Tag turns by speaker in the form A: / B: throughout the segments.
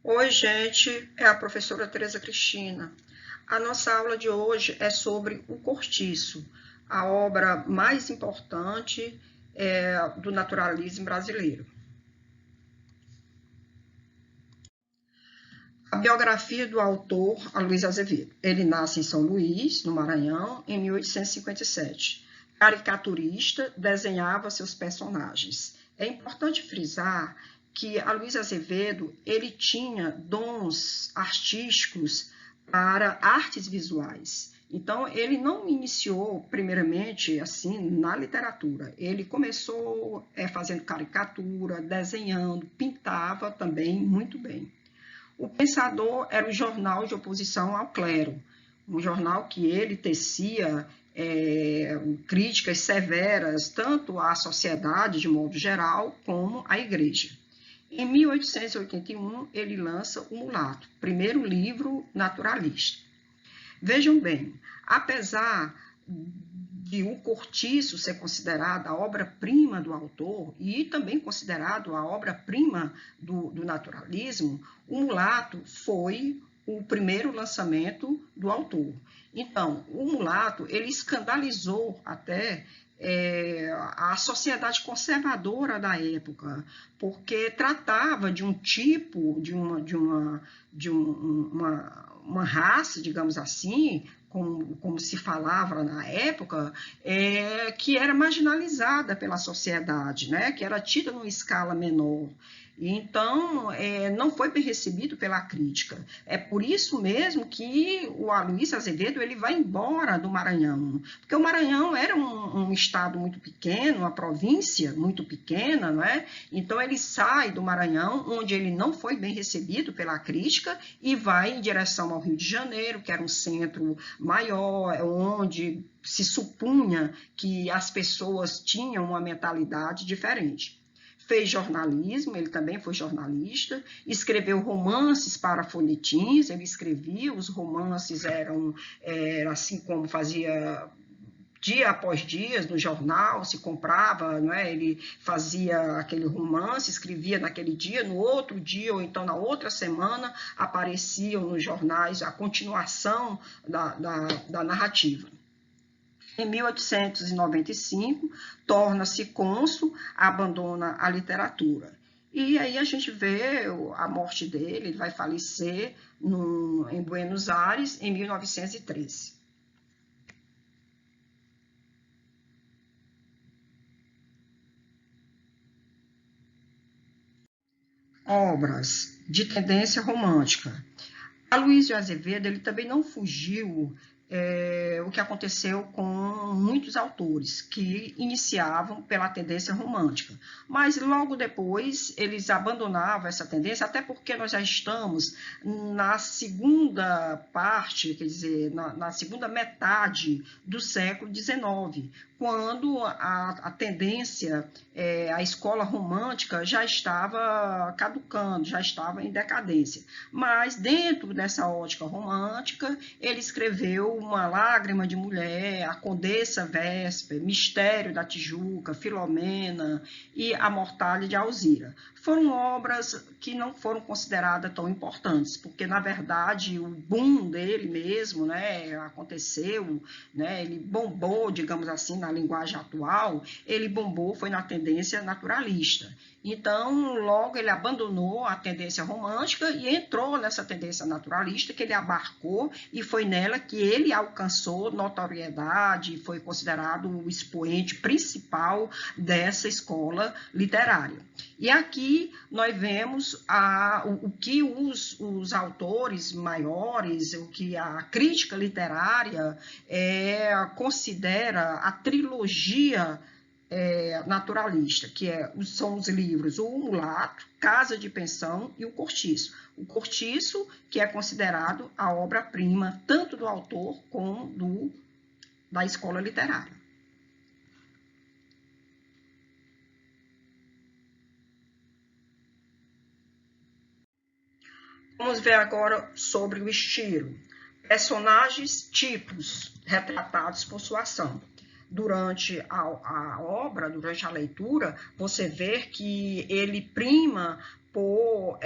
A: Oi, gente, é a professora Tereza Cristina. A nossa aula de hoje é sobre o Cortiço, a obra mais importante do naturalismo brasileiro. A biografia do autor, Aloysio Azevedo. Ele nasce em São Luís, no Maranhão, em 1857. Caricaturista, desenhava seus personagens. É importante frisar que Aloysio Azevedo ele tinha dons artísticos para artes visuais. Então, ele não iniciou, primeiramente, assim, na literatura. Ele começou fazendo caricatura, desenhando, pintava também muito bem. O Pensador era o jornal de oposição ao clero, um jornal que ele tecia críticas severas tanto à sociedade de modo geral como à igreja. Em 1881, ele lança O Mulato, primeiro livro naturalista. Vejam bem, apesar de O Cortiço ser considerada a obra-prima do autor e também considerado a obra-prima do naturalismo, O Mulato foi o primeiro lançamento do autor. Então, O Mulato, ele escandalizou até a sociedade conservadora da época, porque tratava de um tipo, de uma raça, digamos assim, como se falava na época, que era marginalizada pela sociedade, né? Que era tida numa escala menor. Então, não foi bem recebido pela crítica. É por isso mesmo que o Aloysio Azevedo ele vai embora do Maranhão, porque o Maranhão era um estado muito pequeno, uma província muito pequena, né? Então ele sai do Maranhão, onde ele não foi bem recebido pela crítica, e vai em direção ao Rio de Janeiro, que era um centro maior, onde se supunha que as pessoas tinham uma mentalidade diferente. Fez jornalismo, ele também foi jornalista, escreveu romances para folhetins, ele escrevia, os romances eram assim como fazia dia após dia no jornal, se comprava, não é? Ele fazia aquele romance, escrevia naquele dia, no outro dia ou então na outra semana apareciam nos jornais a continuação da narrativa. Em 1895, torna-se cônsul, abandona a literatura. E aí a gente vê a morte dele, ele vai falecer em Buenos Aires em 1913. Obras de tendência romântica. Aloysio Azevedo ele também não fugiu o que aconteceu com muitos autores que iniciavam pela tendência romântica, mas logo depois eles abandonavam essa tendência, até porque nós já estamos na segunda parte, quer dizer, na segunda metade do século XIX, quando a tendência, a escola romântica já estava caducando, já estava em decadência. Mas dentro dessa ótica romântica, ele escreveu Uma Lágrima de Mulher, A Condessa Vésper, Mistério da Tijuca, Filomena e A Mortalha de Alzira. Foram obras que não foram consideradas tão importantes, porque, na verdade, o boom dele mesmo, né, aconteceu, né, ele bombou, digamos assim, na linguagem atual, ele bombou, foi na tendência naturalista. Então, logo ele abandonou a tendência romântica e entrou nessa tendência naturalista que ele abarcou, e foi nela que ele alcançou notoriedade, foi considerado o expoente principal dessa escola literária. E aqui nós vemos o que os autores maiores, o que a crítica literária considera a trilogia naturalista, que são os livros O Mulato, Casa de Pensão e O Cortiço. O Cortiço, que é considerado a obra-prima tanto do autor como da escola literária. Vamos ver agora sobre o estilo. Personagens tipos retratados por sua ação. Durante a obra, durante a leitura, você vê que ele prima por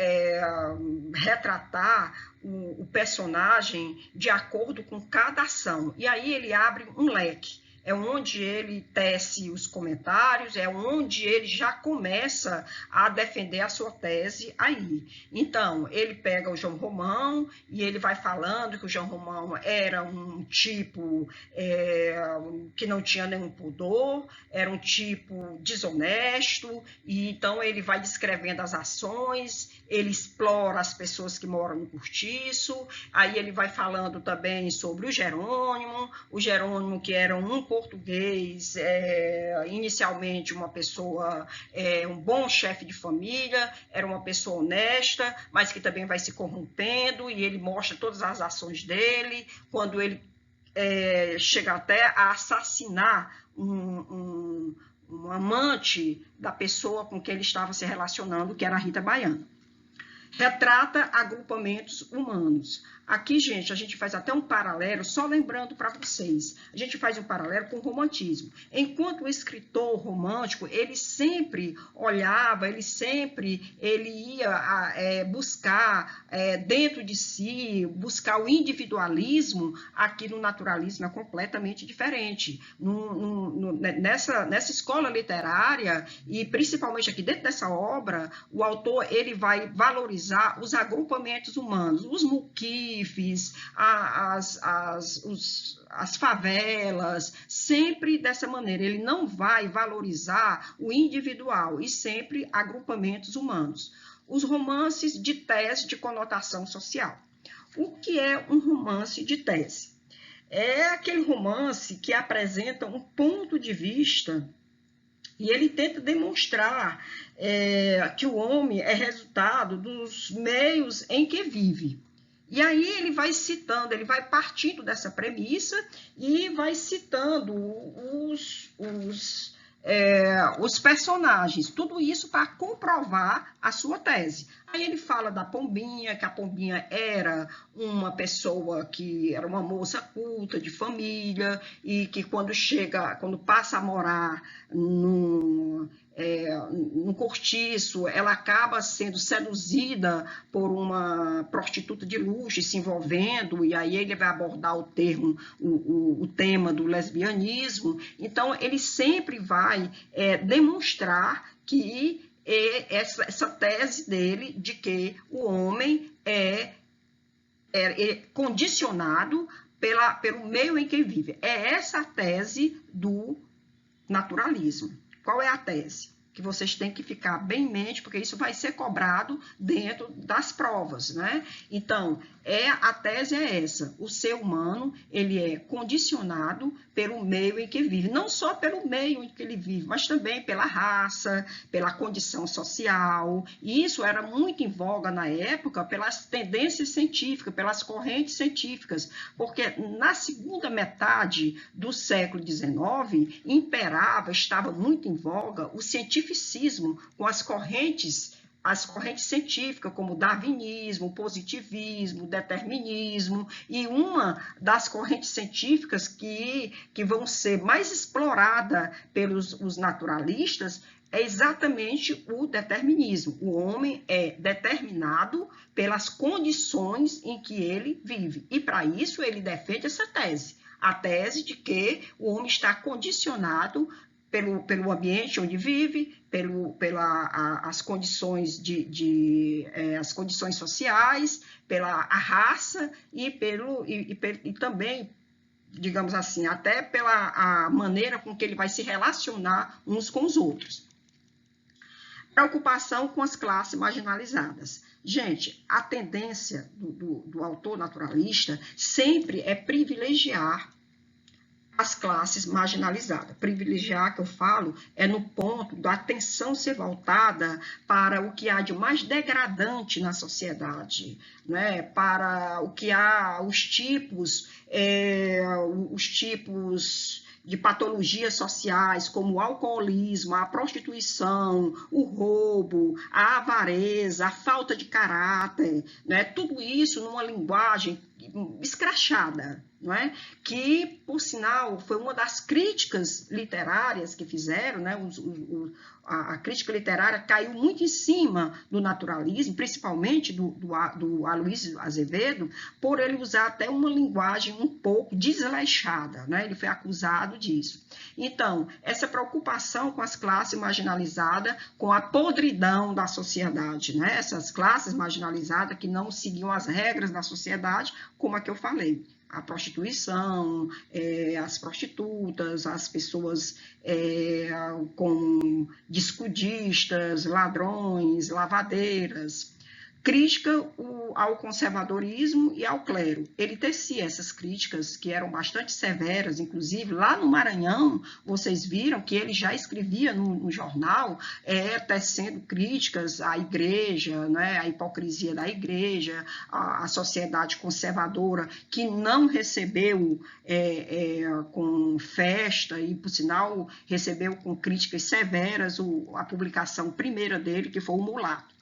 A: retratar o personagem de acordo com cada ação. E aí ele abre um leque. É onde ele tece os comentários, é onde ele já começa a defender a sua tese aí. Então, ele pega o João Romão e ele vai falando que o João Romão era um tipo que não tinha nenhum pudor, era um tipo desonesto, e então ele vai descrevendo as ações, ele explora as pessoas que moram no cortiço, aí ele vai falando também sobre o Jerônimo que era um português, inicialmente uma pessoa, um bom chefe de família, era uma pessoa honesta, mas que também vai se corrompendo, e ele mostra todas as ações dele, quando ele chega até a assassinar um amante da pessoa com quem ele estava se relacionando, que era a Rita Baiana. Retrata agrupamentos humanos. Aqui, gente, a gente faz até um paralelo, só lembrando para vocês, a gente faz um paralelo com o romantismo. Enquanto o escritor romântico, ele sempre olhava, ele ia buscar dentro de si, buscar o individualismo. Aqui no naturalismo é completamente diferente. Nessa escola literária, e principalmente aqui dentro dessa obra, o autor ele vai valorizar os agrupamentos humanos, os muquis, as favelas, sempre dessa maneira. Ele não vai valorizar o individual, e sempre agrupamentos humanos. Os romances de tese de conotação social. O que é um romance de tese? É aquele romance que apresenta um ponto de vista e ele tenta demonstrar que o homem é resultado dos meios em que vive. E aí ele vai citando, ele vai partindo dessa premissa e vai citando os personagens, tudo isso para comprovar a sua tese. Aí ele fala da Pombinha, que a Pombinha era uma pessoa que era uma moça culta, de família, e que quando passa a morar num cortiço, ela acaba sendo seduzida por uma prostituta de luxo e se envolvendo, e aí ele vai abordar o tema do lesbianismo. Então, ele sempre vai demonstrar que essa tese dele de que o homem é condicionado pelo meio em que vive. É essa a tese do naturalismo. Qual é a tese? Que vocês têm que ficar bem em mente, porque isso vai ser cobrado dentro das provas, né? Então, a tese é essa: o ser humano ele é condicionado pelo meio em que vive, não só pelo meio em que ele vive, mas também pela raça, pela condição social. E isso era muito em voga na época pelas tendências científicas, pelas correntes científicas, porque na segunda metade do século XIX estava muito em voga o cientificismo com as correntes científicas, como o darwinismo, o positivismo, o determinismo, e uma das correntes científicas que vão ser mais explorada pelos naturalistas é exatamente o determinismo. O homem é determinado pelas condições em que ele vive, e para isso ele defende essa tese, a tese de que o homem está condicionado pelo ambiente onde vive, as condições as condições sociais, pela raça e também, digamos assim, até pela maneira com que ele vai se relacionar uns com os outros. Preocupação com as classes marginalizadas. Gente, a tendência do autor naturalista sempre é privilegiar as classes marginalizadas. Privilegiar, que eu falo, é no ponto da atenção ser voltada para o que há de mais degradante na sociedade, né? Para o que há, os tipos de patologias sociais, como o alcoolismo, a prostituição, o roubo, a avareza, a falta de caráter, né? Tudo isso numa linguagem escrachada, não é? Que, por sinal, foi uma das críticas literárias que fizeram, né? A crítica literária caiu muito em cima do naturalismo, principalmente do Aloysio Azevedo, por ele usar até uma linguagem um pouco desleixada, né? Ele foi acusado disso. Então, essa preocupação com as classes marginalizadas, com a podridão da sociedade, né? Essas classes marginalizadas que não seguiam as regras da sociedade, como a que eu falei. A prostituição, as prostitutas, as pessoas com discudistas, ladrões, lavadeiras. Crítica ao conservadorismo e ao clero. Ele tecia essas críticas que eram bastante severas, inclusive lá no Maranhão, vocês viram que ele já escrevia no jornal, tecendo críticas à igreja, né, à hipocrisia da igreja, à sociedade conservadora, que não recebeu com festa e, por sinal, recebeu com críticas severas a publicação primeira dele, que foi o Mulato.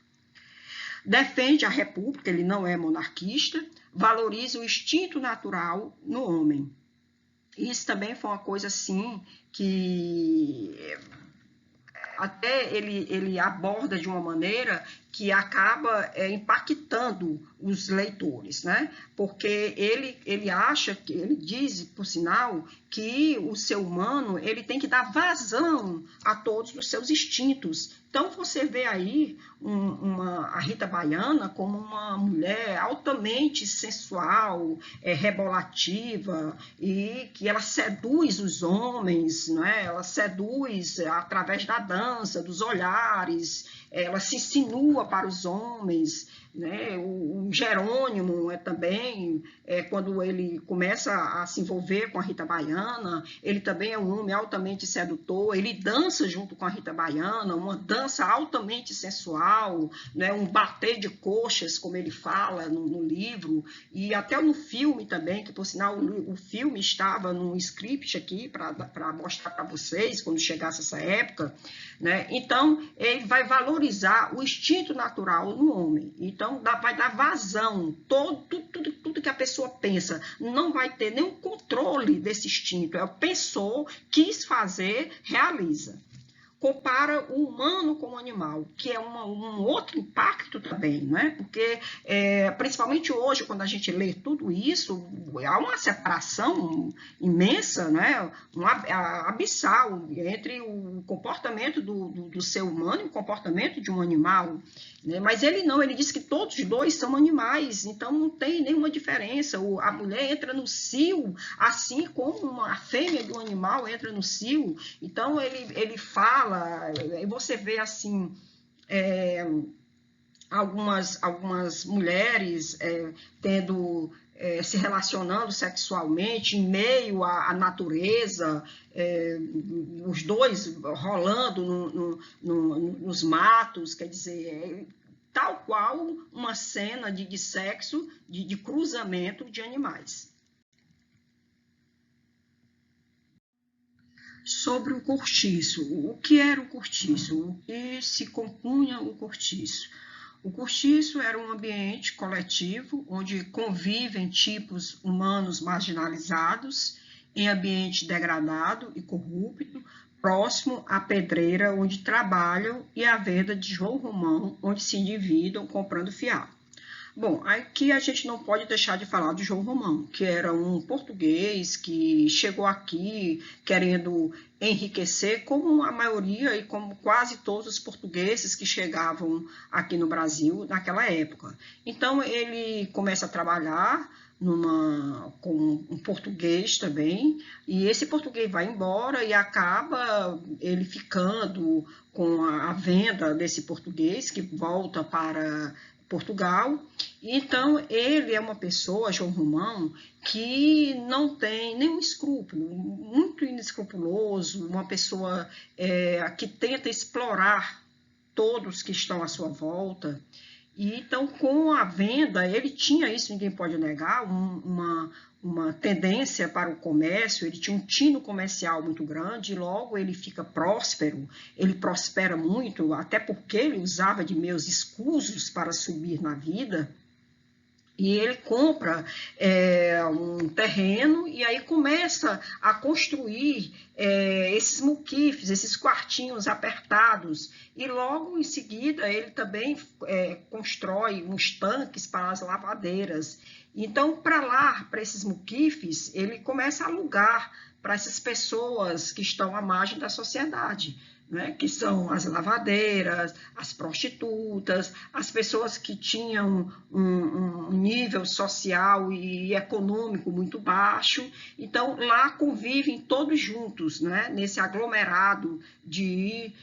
A: Defende a república, ele não é monarquista, valoriza o instinto natural no homem. Isso também foi uma coisa assim que até ele aborda de uma maneira que acaba impactando os leitores, né? Porque ele acha, ele diz, por sinal, que o ser humano ele tem que dar vazão a todos os seus instintos. Então, você vê aí a Rita Baiana como uma mulher altamente sensual, rebolativa, e que ela seduz os homens, né? Ela seduz através da dança, dos olhares, ela se insinua para os homens, né? O Jerônimo também, quando ele começa a se envolver com a Rita Baiana, ele também é um homem altamente sedutor, ele dança junto com a Rita Baiana, uma dança altamente sensual, né? Um bater de coxas, como ele fala no livro, e até no filme também, que por sinal o filme estava num script aqui para mostrar para vocês, quando chegasse essa época, né? Então, ele vai valorizar o instinto natural no homem. Então, vai dar vazão, tudo que a pessoa pensa, não vai ter nenhum controle desse instinto. Pensou, quis fazer, realiza. Compara o humano com o animal, que é um outro impacto também, não é? Porque, principalmente hoje, quando a gente lê tudo isso, há uma separação imensa, né? Abissal entre o comportamento do ser humano e o comportamento de um animal. Né? Mas ele não, ele diz que todos os dois são animais, então não tem nenhuma diferença. A mulher entra no cio, assim como a fêmea do animal entra no cio. Então, ele fala, e você vê assim, algumas mulheres se relacionando sexualmente em meio à natureza, os dois rolando nos matos, quer dizer, tal qual uma cena de sexo, de cruzamento de animais. Sobre o cortiço. O que era o cortiço? O que se compunha o cortiço? O cortiço era um ambiente coletivo onde convivem tipos humanos marginalizados em ambiente degradado e corrupto, próximo à pedreira onde trabalham e à venda de João Romão, onde se endividam comprando fiado. Bom, aqui a gente não pode deixar de falar de João Romão, que era um português que chegou aqui querendo enriquecer, como a maioria e como quase todos os portugueses que chegavam aqui no Brasil naquela época. Então, ele começa a trabalhar com um português também, e esse português vai embora e acaba ele ficando com a venda desse português, que volta para Portugal. Então, ele é uma pessoa, João Romão, que não tem nenhum escrúpulo, muito inescrupuloso, uma pessoa que tenta explorar todos que estão à sua volta. E, então, com a venda, ele tinha isso, ninguém pode negar, uma tendência para o comércio, ele tinha um tino comercial muito grande, e logo ele fica próspero, ele prospera muito, até porque ele usava de meios escusos para subir na vida. E ele compra um terreno e aí começa a construir esses muquifes, esses quartinhos apertados. E logo em seguida ele também constrói uns tanques para as lavadeiras. Então, para lá, para esses muquifes, ele começa a alugar para essas pessoas que estão à margem da sociedade, né, que são as lavadeiras, as prostitutas, as pessoas que tinham um nível social e econômico muito baixo. Então, lá convivem todos juntos, né, nesse aglomerado de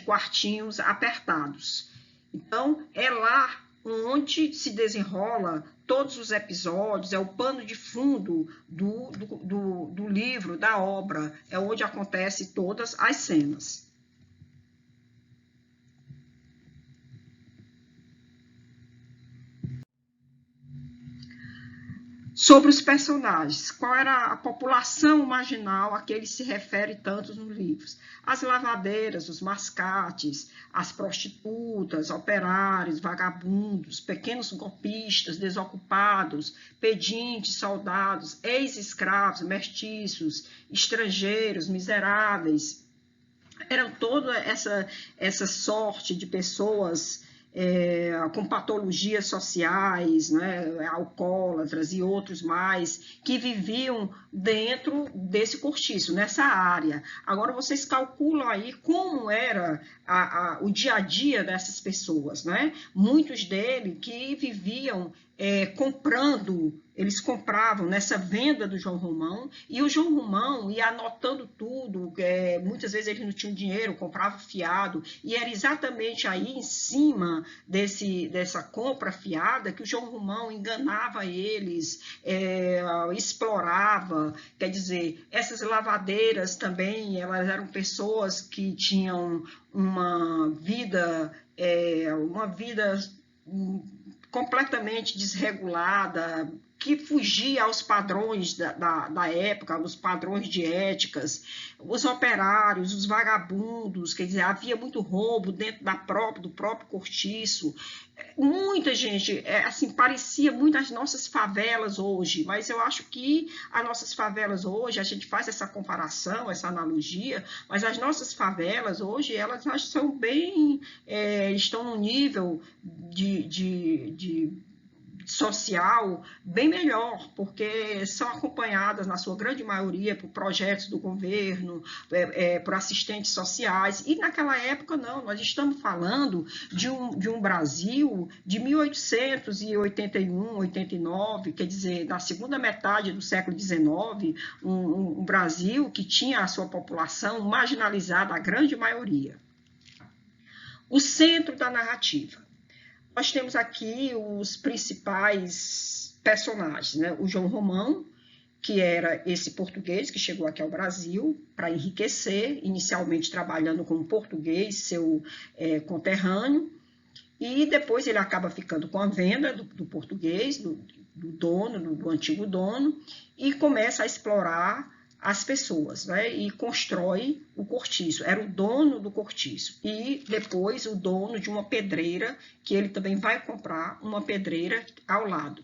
A: quartinhos apertados. Então, é lá onde se desenrola todos os episódios, é o pano de fundo do livro, da obra, é onde acontecem todas as cenas. Sobre os personagens, qual era a população marginal a que ele se refere tanto nos livros? As lavadeiras, os mascates, as prostitutas, operários, vagabundos, pequenos golpistas, desocupados, pedintes, soldados, ex-escravos, mestiços, estrangeiros, miseráveis. Eram toda essa sorte de pessoas com patologias sociais, né, alcoólatras e outros mais, que viviam dentro desse cortiço, nessa área. Agora, vocês calculam aí como era o dia a dia dessas pessoas, né? Muitos deles que viviam comprando, eles compravam nessa venda do João Romão, e o João Romão ia anotando tudo, muitas vezes ele não tinha dinheiro, comprava fiado, e era exatamente aí em cima dessa compra fiada que o João Romão enganava eles, explorava. Quer dizer, essas lavadeiras também, elas eram pessoas que tinham uma vida completamente desregulada, que fugia aos padrões da época, aos padrões de éticas, os operários, os vagabundos, quer dizer, havia muito roubo dentro do próprio cortiço. Muita gente, assim, parecia muito as nossas favelas hoje, mas eu acho que as nossas favelas hoje, a gente faz essa comparação, essa analogia, mas as nossas favelas hoje, elas são bem, estão num nível de social bem melhor, porque são acompanhadas, na sua grande maioria, por projetos do governo, por assistentes sociais, e naquela época não, nós estamos falando de um Brasil de 1881, 89, quer dizer, na segunda metade do século XIX, um Brasil que tinha a sua população marginalizada, a grande maioria. O centro da narrativa. Nós temos aqui os principais personagens, né? O João Romão, que era esse português que chegou aqui ao Brasil para enriquecer, inicialmente trabalhando como português, seu conterrâneo, e depois ele acaba ficando com a venda do português, do dono, do antigo dono, e começa a explorar as pessoas, né? E constrói o cortiço. Era o dono do cortiço. E depois o dono de uma pedreira, que ele também vai comprar uma pedreira ao lado.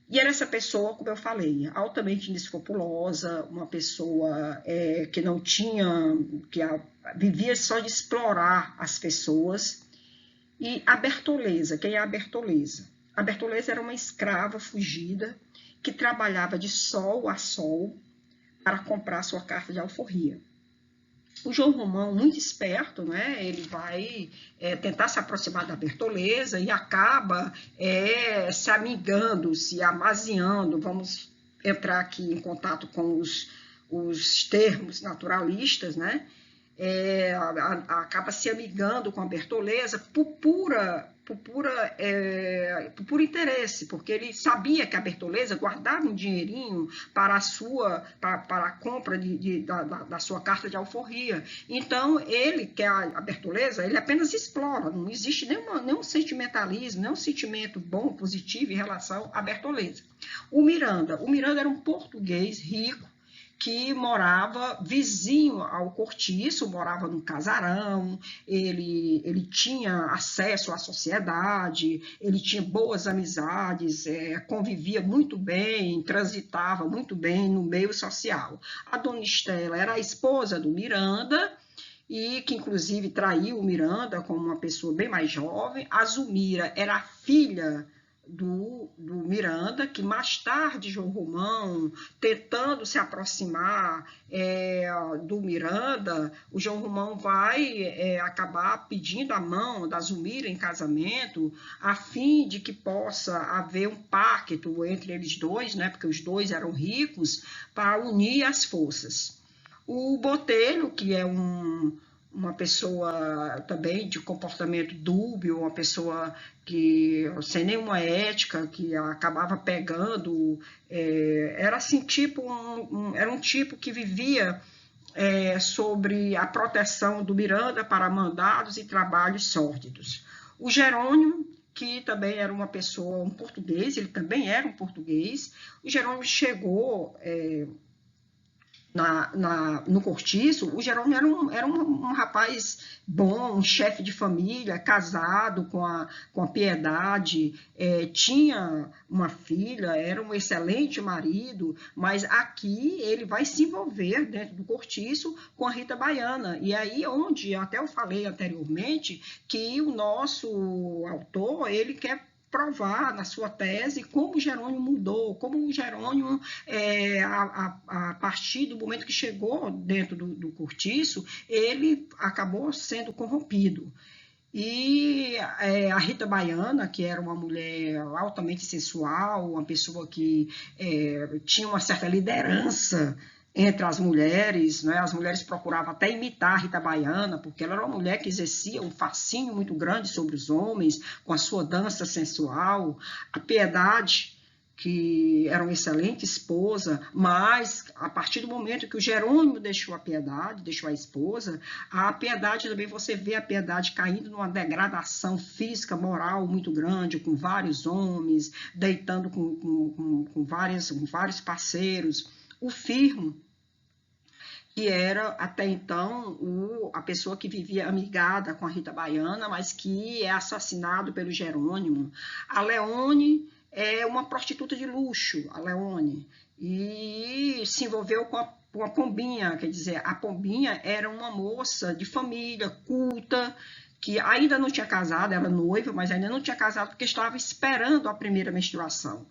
A: E era essa pessoa, como eu falei, altamente inescrupulosa, uma pessoa que não tinha, vivia só de explorar as pessoas. E a Bertoleza, quem é a Bertoleza? A Bertoleza era uma escrava fugida que trabalhava de sol a sol para comprar sua carta de alforria. O João Romão, muito esperto, né, ele vai tentar se aproximar da Bertoleza e acaba se amigando, se amaziando. Vamos entrar aqui em contato com os termos naturalistas, né? Acaba se amigando com a Bertoleza por puro interesse, porque ele sabia que a Bertoleza guardava um dinheirinho para a compra da sua carta de alforria. Então, ele, que é a Bertoleza, ele apenas explora, não existe nenhum sentimentalismo, nenhum sentimento bom, positivo em relação à Bertoleza. O Miranda era um português rico, que morava vizinho ao cortiço, morava num casarão, ele tinha acesso à sociedade, ele tinha boas amizades, convivia muito bem, transitava muito bem no meio social. A dona Estela era a esposa do Miranda, e que inclusive traiu o Miranda como uma pessoa bem mais jovem. A Zulmira era a filha do Miranda, que mais tarde João Romão, tentando se aproximar do Miranda, o João Romão vai acabar pedindo a mão da Zulmira em casamento, a fim de que possa haver um pacto entre eles dois, né, porque os dois eram ricos, para unir as forças. O Botelho, que é uma pessoa também de comportamento dúbio, uma pessoa que sem nenhuma ética, que acabava pegando, era assim, era um tipo que vivia sobre a proteção do Miranda para mandados e trabalhos sórdidos. O Jerônimo, que também era uma pessoa, um português, ele também era um português. O Jerônimo chegou no cortiço. O Jerônimo era um rapaz bom, um chefe de família, casado com a Piedade, tinha uma filha, era um excelente marido, mas aqui ele vai se envolver dentro do cortiço com a Rita Baiana. E aí onde, até eu falei anteriormente, que o nosso autor, ele quer provar na sua tese como Jerônimo mudou, como Jerônimo, a partir do momento que chegou dentro do cortiço, ele acabou sendo corrompido. E a Rita Baiana, que era uma mulher altamente sensual, uma pessoa que tinha uma certa liderança entre as mulheres, né? As mulheres procuravam até imitar a Rita Baiana, porque ela era uma mulher que exercia um fascínio muito grande sobre os homens, com a sua dança sensual. A Piedade, que era uma excelente esposa, mas a partir do momento que o Jerônimo deixou a Piedade, deixou a esposa, a Piedade também, você vê a Piedade caindo numa degradação física, moral muito grande, com vários homens, deitando com vários parceiros. O Firmo, que era até então a pessoa que vivia amigada com a Rita Baiana, mas que é assassinado pelo Jerônimo. A Leone é uma prostituta de luxo, a Leone, e se envolveu com a Pombinha, quer dizer, a Pombinha era uma moça de família, culta, que ainda não tinha casado, era noiva, mas ainda não tinha casado porque estava esperando a primeira menstruação.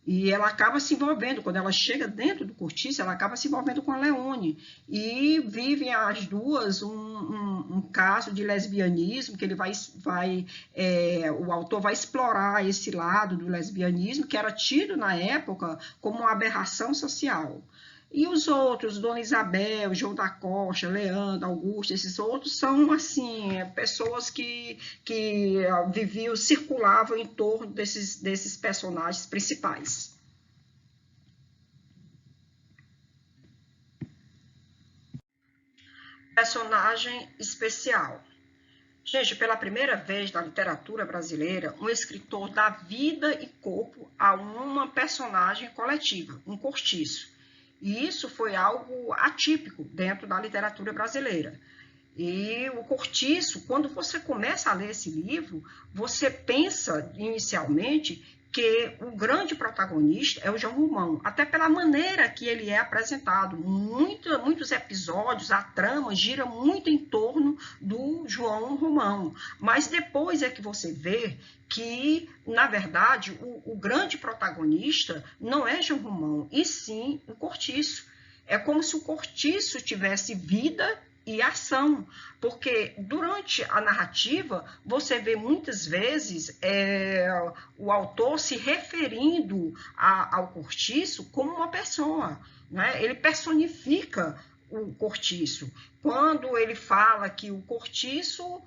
A: E ela acaba se envolvendo, quando ela chega dentro do cortiço, ela acaba se envolvendo com a Leone. E vivem as duas um caso de lesbianismo, que ele o autor vai explorar esse lado do lesbianismo, que era tido na época como uma aberração social. E os outros, Dona Isabel, João da Costa, Leandro, Augusto, esses outros são, assim, pessoas que viviam, circulavam em torno desses personagens principais. Personagem especial. Gente, pela primeira vez na literatura brasileira, um escritor dá vida e corpo a uma personagem coletiva, um cortiço. E isso foi algo atípico dentro da literatura brasileira. E o cortiço, quando você começa a ler esse livro, você pensa inicialmente que o grande protagonista é o João Romão, até pela maneira que ele é apresentado. Muitos episódios, a trama gira muito em torno do João Romão, mas depois é que você vê que, na verdade, o grande protagonista não é João Romão, e sim o cortiço. É como se o cortiço tivesse vida e ação, porque durante a narrativa você vê muitas vezes o autor se referindo ao cortiço como uma pessoa, né? Ele personifica o cortiço, quando ele fala que o cortiço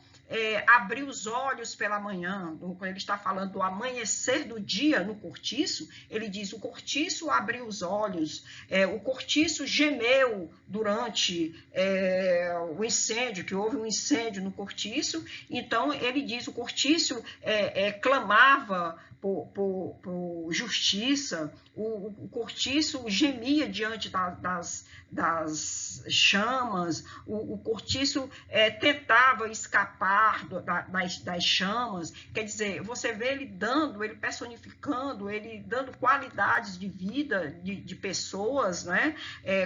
A: abriu os olhos pela manhã, quando ele está falando do amanhecer do dia no cortiço, ele diz: o cortiço abriu os olhos, o cortiço gemeu durante o incêndio, que houve um incêndio no cortiço. Então, ele diz: o cortiço clamava por justiça, o cortiço gemia diante das chamas, o cortiço tentava escapar das chamas. Quer dizer, você vê ele personificando, ele dando qualidades de vida de pessoas, né?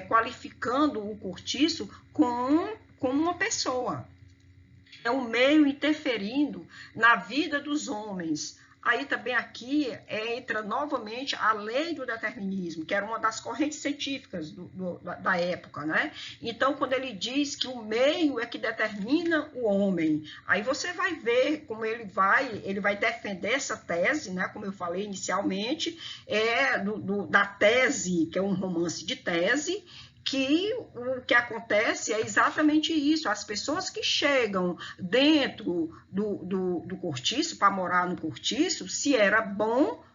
A: Qualificando o cortiço como uma pessoa. É o meio interferindo na vida dos homens. Aí também aqui entra novamente a lei do determinismo, que era uma das correntes científicas da época, né? Então, quando ele diz que o meio é que determina o homem, aí você vai ver como ele vai defender essa tese, né? Como eu falei inicialmente, da tese, que é um romance de tese, que o que acontece é exatamente isso: as pessoas que chegam dentro do cortiço, para morar no cortiço, se era bom,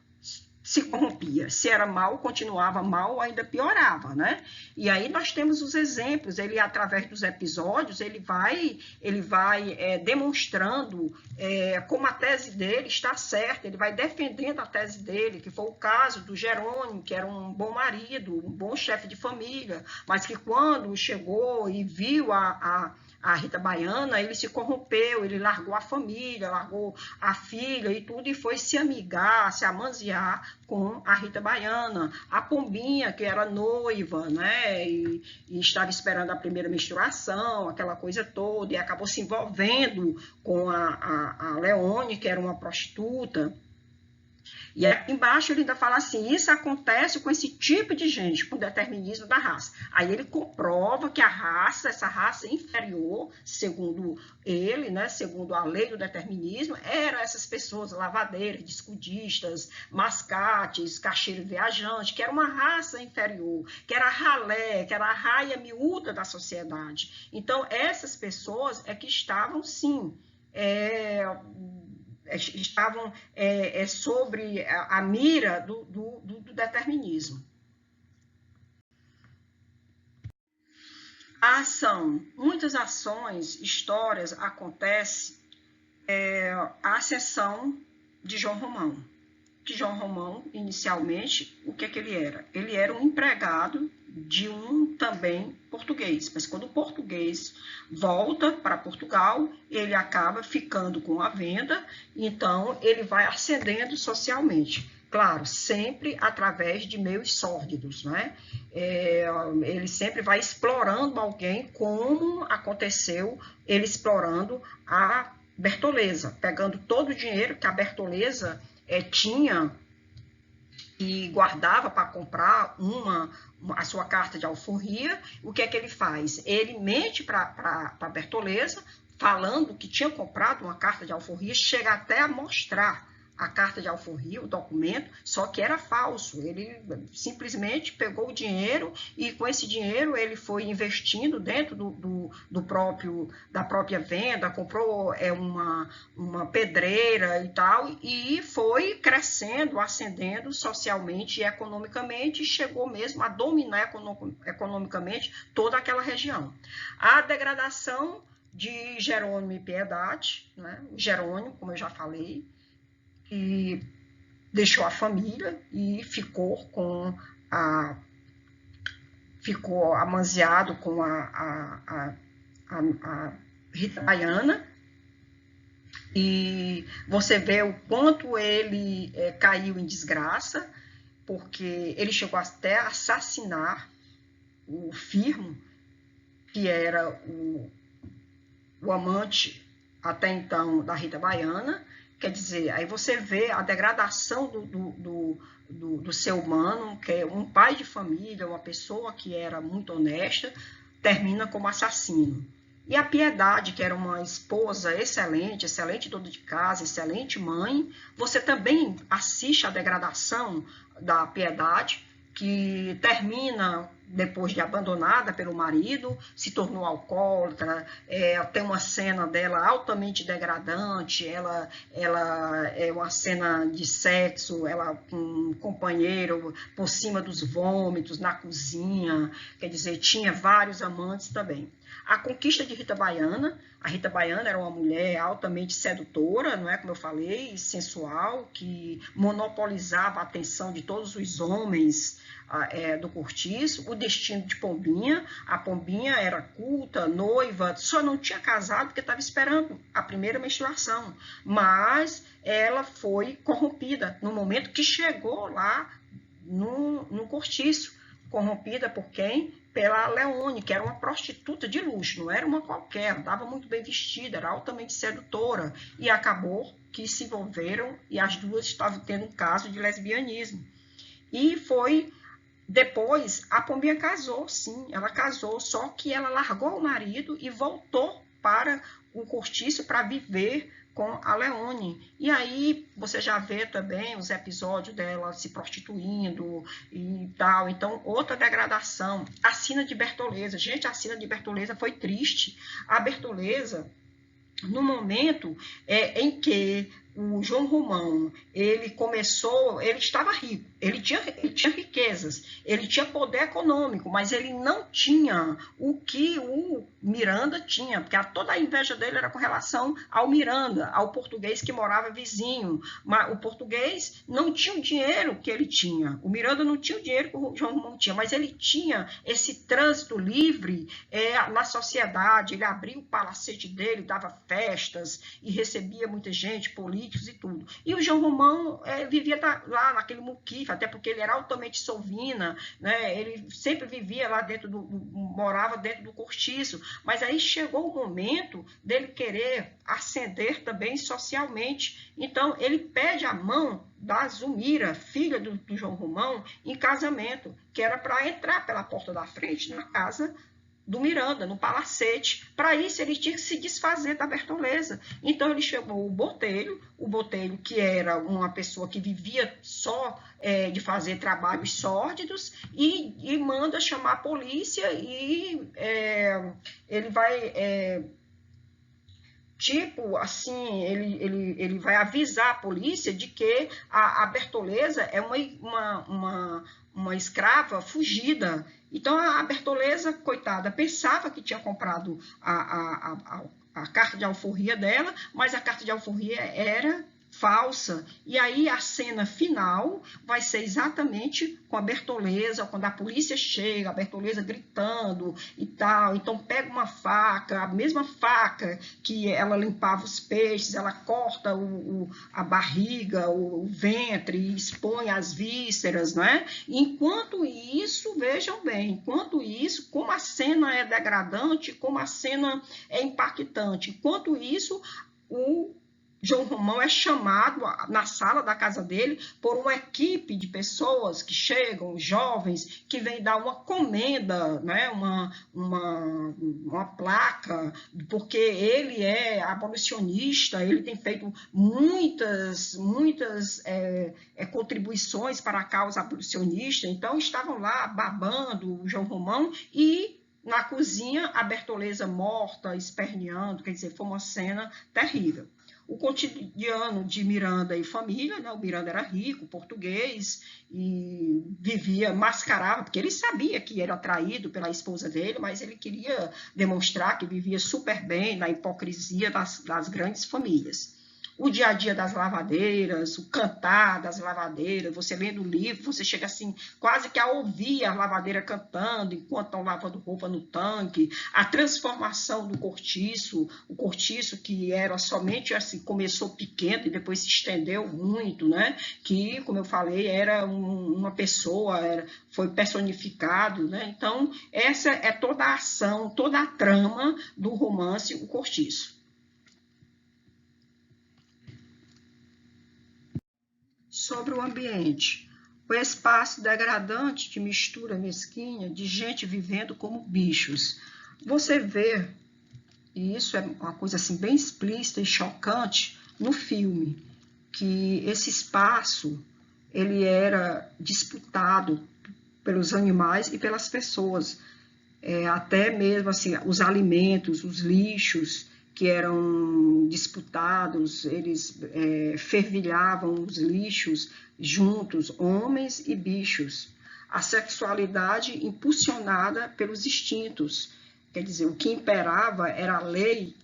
A: se corrompia, se era mal, continuava mal, ainda piorava, né? E aí nós temos os exemplos. Ele, através dos episódios, ele vai demonstrando como a tese dele está certa, ele vai defendendo a tese dele, que foi o caso do Jerônimo, que era um bom marido, um bom chefe de família, mas que quando chegou e viu a Rita Baiana, ele se corrompeu, ele largou a família, largou a filha e tudo, e foi se amigar, se amanziar com a Rita Baiana. A Pombinha, que era noiva, né, e estava esperando a primeira menstruação, aquela coisa toda, e acabou se envolvendo com a Leone, que era uma prostituta. E aqui embaixo ele ainda fala assim: isso acontece com esse tipo de gente, com o determinismo da raça. Aí ele comprova que essa raça inferior, segundo ele, né, segundo a lei do determinismo, eram essas pessoas lavadeiras, discudistas, mascates, caixeiro viajante, que era uma raça inferior, que era a ralé, que era a raia miúda da sociedade. Então, essas pessoas que estavam, sim, estavam sobre a mira do determinismo. A ação, muitas ações, histórias acontecem a ascensão de João Romão. Que João Romão, inicialmente, o que ele era? Ele era um empregado de um também português, mas quando o português volta para Portugal, ele acaba ficando com a venda, então ele vai ascendendo socialmente. Claro, sempre através de meios sórdidos, né? Ele sempre vai explorando alguém, como aconteceu ele explorando a Bertoleza, pegando todo o dinheiro que a Bertoleza tinha e guardava para comprar a sua carta de alforria. O que é que ele faz? Ele mente para a Bertoleza, falando que tinha comprado uma carta de alforria, chega até a mostrar a carta de alforria, o documento, só que era falso. Ele simplesmente pegou o dinheiro e com esse dinheiro ele foi investindo dentro da própria venda, comprou uma pedreira e tal, e foi crescendo, ascendendo socialmente e economicamente, e chegou mesmo a dominar economicamente toda aquela região. A degradação de Jerônimo e Piedade, né? Jerônimo, como eu já falei, e deixou a família e ficou amanziado com a Rita Baiana. E você vê o quanto ele caiu em desgraça, porque ele chegou até a assassinar o Firmo, que era o amante até então da Rita Baiana. Quer dizer, aí você vê a degradação do ser humano, que é um pai de família, uma pessoa que era muito honesta, termina como assassino. E a Piedade, que era uma esposa excelente, excelente dona de casa, excelente mãe, você também assiste a degradação da Piedade, que termina depois de abandonada pelo marido, se tornou alcoólatra. Tem uma cena dela altamente degradante, ela é uma cena de sexo, ela com um companheiro por cima dos vômitos, na cozinha, quer dizer, tinha vários amantes também. A conquista de Rita Baiana. A Rita Baiana era uma mulher altamente sedutora, não é, como eu falei, sensual, que monopolizava a atenção de todos os homens do cortiço. O destino de Pombinha. A Pombinha era culta, noiva, só não tinha casado porque estava esperando a primeira menstruação, mas ela foi corrompida no momento que chegou lá no cortiço. Corrompida por quem? Pela Leone, que era uma prostituta de luxo, não era uma qualquer, estava muito bem vestida, era altamente sedutora, e acabou que se envolveram e as duas estavam tendo um caso de lesbianismo. E foi depois, a Pombinha casou, sim, ela casou, só que ela largou o marido e voltou para o cortiço para viver com a Leone. E aí você já vê também os episódios dela se prostituindo e tal. Então, outra degradação. A Sina de Bertoleza. Gente, a Sina de Bertoleza foi triste. A Bertoleza, no momento em que o João Romão, ele começou, ele estava rico, ele tinha riquezas, ele tinha poder econômico, mas ele não tinha o que o Miranda tinha, porque toda a inveja dele era com relação ao Miranda, ao português que morava vizinho. Mas o português não tinha o dinheiro que ele tinha, o Miranda não tinha o dinheiro que o João Romão tinha, mas ele tinha esse trânsito livre na sociedade. Ele abria o palacete dele, dava festas e recebia muita gente, políticos e tudo. E o João Romão vivia lá naquele muquifo, até porque ele era altamente sovina, né? Ele sempre vivia lá dentro morava dentro do cortiço, mas aí chegou o momento dele querer ascender também socialmente. Então ele pede a mão da Zumira, filha do João Romão, em casamento, que era para entrar pela porta da frente na casa do Miranda, no palacete. Para isso ele tinha que se desfazer da Bertoleza. Então ele chamou o Botelho que era uma pessoa que vivia só de fazer trabalhos sórdidos, e manda chamar a polícia, e ele vai tipo assim, ele vai avisar a polícia de que a Bertoleza é uma escrava fugida. Então a Bertoleza, coitada, pensava que tinha comprado a carta de alforria dela, mas a carta de alforria era falsa. E aí a cena final vai ser exatamente com a Bertoleza, quando a polícia chega, a Bertoleza gritando e tal. Então pega uma faca, a mesma faca que ela limpava os peixes, ela corta a barriga, o ventre, e expõe as vísceras, não é? Enquanto isso, vejam bem, enquanto isso, como a cena é degradante, como a cena é impactante. Enquanto isso, o João Romão é chamado na sala da casa dele por uma equipe de pessoas que chegam, jovens, que vêm dar uma comenda, né? uma placa, porque ele é abolicionista, ele tem feito muitas contribuições para a causa abolicionista. Então estavam lá babando o João Romão, e na cozinha a Bertoleza morta, esperneando. Quer dizer, foi uma cena terrível. O cotidiano de Miranda e família, né? O Miranda era rico, português, e vivia, mascarava, porque ele sabia que era traído pela esposa dele, mas ele queria demonstrar que vivia super bem na hipocrisia das grandes famílias. O dia a dia das lavadeiras, o cantar das lavadeiras, você lendo o livro, você chega assim, quase que a ouvir a lavadeira cantando enquanto estão lavando roupa no tanque. A transformação do cortiço, o cortiço que era somente assim, começou pequeno e depois se estendeu muito, né? Que, como eu falei, era uma pessoa, foi personificado, né? Então, essa é toda a ação, toda a trama do romance O Cortiço. Sobre o ambiente, o espaço degradante de mistura mesquinha de gente vivendo como bichos. Você vê, e isso é uma coisa assim bem explícita e chocante no filme, que esse espaço ele era disputado pelos animais e pelas pessoas. Até mesmo assim, os alimentos, os lixos que eram disputados, eles fervilhavam os lixos juntos, homens e bichos. A sexualidade impulsionada pelos instintos, quer dizer, o que imperava era a lei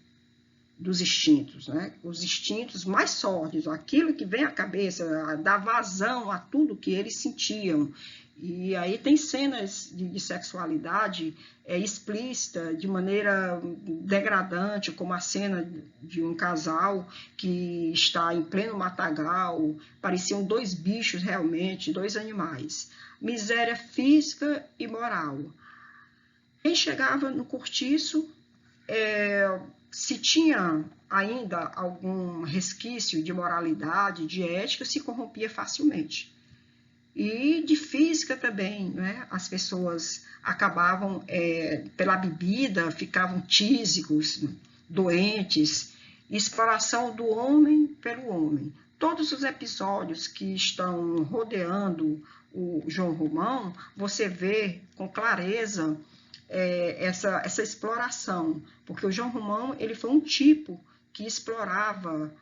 A: dos instintos, né? Os instintos mais sórdidos, aquilo que vem à cabeça, dá vazão a tudo que eles sentiam. E aí tem cenas de sexualidade explícita, de maneira degradante, como a cena de um casal que está em pleno matagal, pareciam dois bichos realmente, dois animais. Miséria física e moral. Quem chegava no cortiço, se tinha ainda algum resquício de moralidade, de ética, se corrompia facilmente. E de física também, né? As pessoas acabavam, pela bebida, ficavam tísicos, doentes, exploração do homem pelo homem. Todos os episódios que estão rodeando o João Romão, você vê com clareza essa exploração, porque o João Romão ele foi um tipo que explorava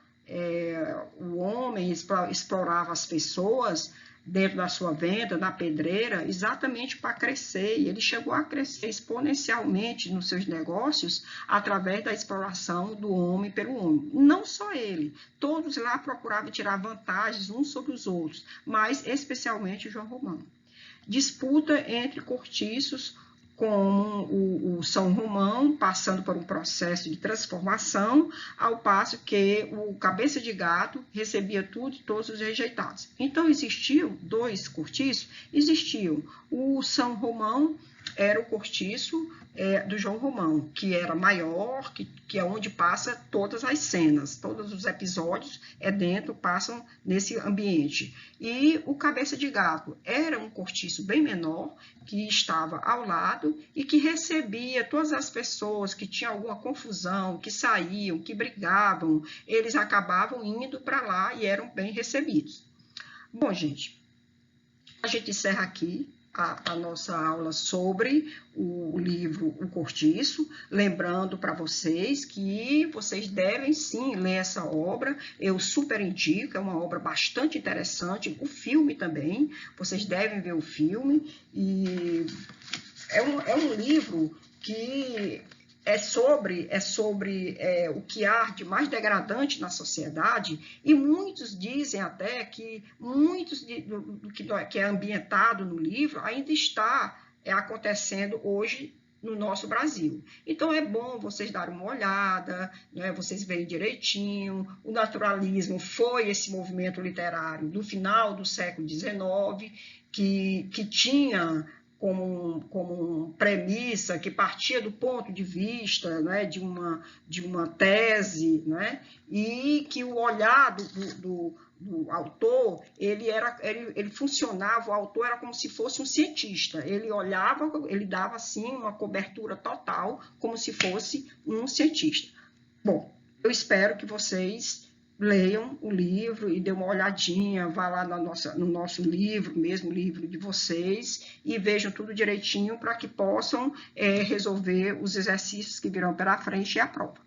A: o homem, explorava as pessoas dentro da sua venda, na pedreira, exatamente para crescer. E ele chegou a crescer exponencialmente nos seus negócios através da exploração do homem pelo homem. Não só ele, todos lá procuravam tirar vantagens uns sobre os outros, mas especialmente o João Romão. Disputa entre cortiços, como o São Romão, passando por um processo de transformação, ao passo que o Cabeça de Gato recebia tudo e todos os rejeitados. Então, existiam dois cortiços? Existiam. O São Romão era o cortiço do João Romão, que era maior, que é onde passa todas as cenas, todos os episódios passam nesse ambiente. E o Cabeça de Gato era um cortiço bem menor, que estava ao lado e que recebia todas as pessoas que tinham alguma confusão, que saíam, que brigavam, eles acabavam indo para lá e eram bem recebidos. Bom, gente, a gente encerra aqui a nossa aula sobre o livro O Cortiço, lembrando para vocês que vocês devem sim ler essa obra, eu super indico, é uma obra bastante interessante, o filme também, vocês devem ver o filme, e é um livro que é sobre o que há de mais degradante na sociedade, e muitos dizem até que do que é ambientado no livro ainda está acontecendo hoje no nosso Brasil. Então é bom vocês darem uma olhada, né, vocês verem direitinho. O naturalismo foi esse movimento literário do final do século XIX, que tinha como premissa, que partia do ponto de vista, né, de uma tese, né, e que o olhar do autor, ele funcionava, o autor era como se fosse um cientista, ele olhava, ele dava assim uma cobertura total, como se fosse um cientista. Bom, eu espero que vocês leiam o livro e dê uma olhadinha, vá lá no nosso livro, mesmo livro de vocês, e vejam tudo direitinho para que possam resolver os exercícios que virão pela frente e a prova.